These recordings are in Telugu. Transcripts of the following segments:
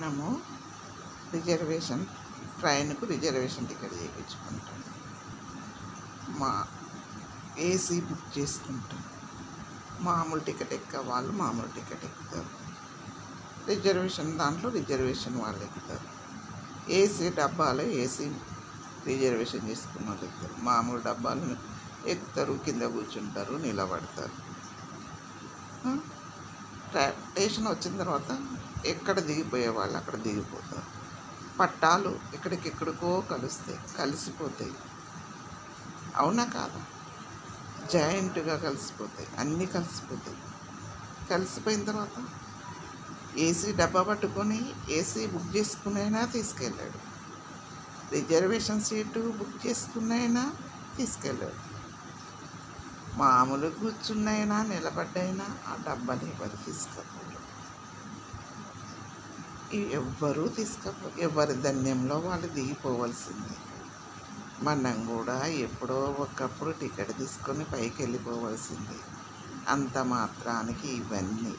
మనము ట్రైన్కు రిజర్వేషన్ టికెట్ చేయించుకుంటాం, మా ఏసీ బుక్ చేసుకుంటాం. మామూలు టికెట్ ఎక్క వాళ్ళు మామూలు టికెట్ ఎక్కుతారు, దాంట్లో రిజర్వేషన్ వాళ్ళు ఎక్కుతారు. ఏసీ డబ్బాలో ఏసీ రిజర్వేషన్ చేసుకున్న వాళ్ళు ఎక్కుతారు. మామూలు డబ్బాలు ఎక్కుతారు, కింద కూర్చుంటారు, నిలబడతారు. స్టేషన్ వచ్చిన తర్వాత ఎక్కడ దిగిపోయే వాళ్ళు అక్కడ దిగిపోతారు. పట్టాలు ఎక్కడికెక్కడికో కలిసిపోతాయి. అవునా కాదా? జాయింట్గా కలిసిపోతాయి, అన్నీ కలిసిపోతాయి. కలిసిపోయిన తర్వాత ఏసీ డబ్బా పట్టుకొని ఏసీ బుక్ చేసుకునైనా తీసుకెళ్ళాడు, రిజర్వేషన్ సీటు బుక్ చేసుకున్నైనా తీసుకెళ్ళాడు. మామూలు కూర్చున్నైనా నిలబడ్డైనా ఆ డబ్బాని ఎవరు తీసుకపోరు. ఎవరి ధన్యంలో వాళ్ళు దిగిపోవలసిందే. మనం కూడా ఎప్పుడో ఒకప్పుడు టికెట్ తీసుకొని పైకి వెళ్ళిపోవలసిందే. అంత మాత్రానికి ఇవన్నీ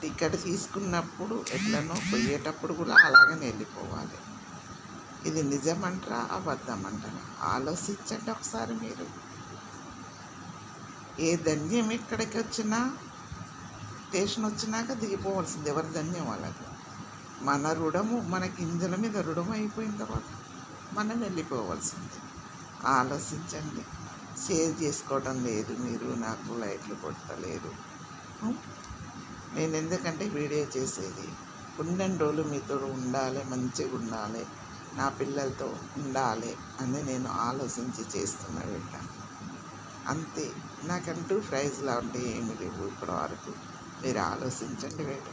టికెట్ తీసుకున్నప్పుడు ఎట్లనో పోయేటప్పుడు కూడా అలాగనే వెళ్ళిపోవాలి. ఇది నిజమంటారా అబద్ధమంటారా ఆలోచించండి ఒకసారి మీరు. ఏ ధన్యం ఎక్కడికి వచ్చినా స్టేషన్ వచ్చినాక దిగిపోవాల్సింది, ఎవరి ధన్యం వాళ్ళకి. మన రుణము మన గింజల మీద రుణం అయిపోయిన తర్వాత మనం వెళ్ళిపోవాల్సింది. ఆలోచించండి. షేర్ చేసుకోవడం లేదు, మీరు నాకు లైట్లు కొట్టలేరు. నేను ఎందుకంటే వీడియో చేసేది ఉన్నన్ని రోజులు మీతో ఉండాలి, మంచిగా ఉండాలి, నా పిల్లలతో ఉండాలి అని నేను ఆలోచించి చేస్తున్న బిడ్డ. అంతే, నాకంటూ ప్రైజ్ లాంటివి ఏమి లేవు ఇప్పటి వరకు. మీరు ఆలోచించండి బిడ్డ.